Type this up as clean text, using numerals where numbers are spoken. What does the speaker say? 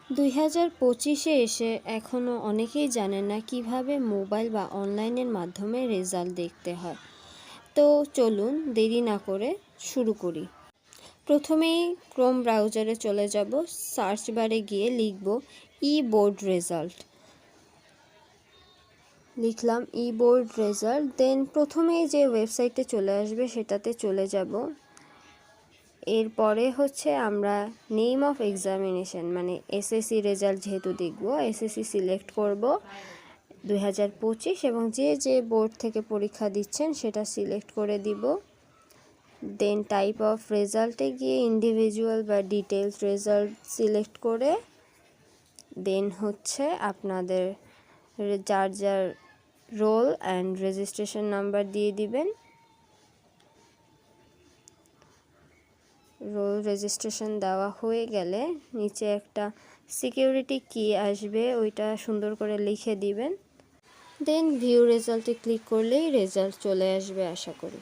2025-এ এসে এখনও অনেকেই জানে না কিভাবে মোবাইল বা অনলাইনের মাধ্যমে রেজাল্ট দেখতে হয়। তো চলুন দেরি না করে শুরু করি। প্রথমেই ক্রোম ব্রাউজারে চলে যাব, সার্চ বারে গিয়ে লিখব ই-বোর্ড রেজাল্ট। লিখলাম ই-বোর্ড রেজাল্ট, দেন প্রথমেই যে ওয়েবসাইটে চলে আসবে সেটাতে চলে যাব। এরপরে আমরা নেম অফ এক্সামিনেশন মানে এসএসসি রেজাল্ট যেহেতু দেখব, এসএসসি সিলেক্ট করব 2025 এবং যে বোর্ড থেকে পরীক্ষা দিচ্ছেন সেটা সিলেক্ট করে দিব। দেন টাইপ অফ রেজাল্টে গিয়ে ইন্ডিভিজুয়াল বা ডিটেলস রেজাল্ট সিলেক্ট করে দেন আপনাদের যার রোল অ্যান্ড রেজিস্ট্রেশন নাম্বার দিয়ে দিবেন। রোল রেজিস্ট্রেশন দেওয়া হয়ে গেলে নিচে একটা সিকিউরিটি কি আসবে, ওইটা সুন্দর করে লিখে দিবেন। দেন ভিউ রেজাল্টে ক্লিক করলেই রেজাল্ট চলে আসবে আশা করি।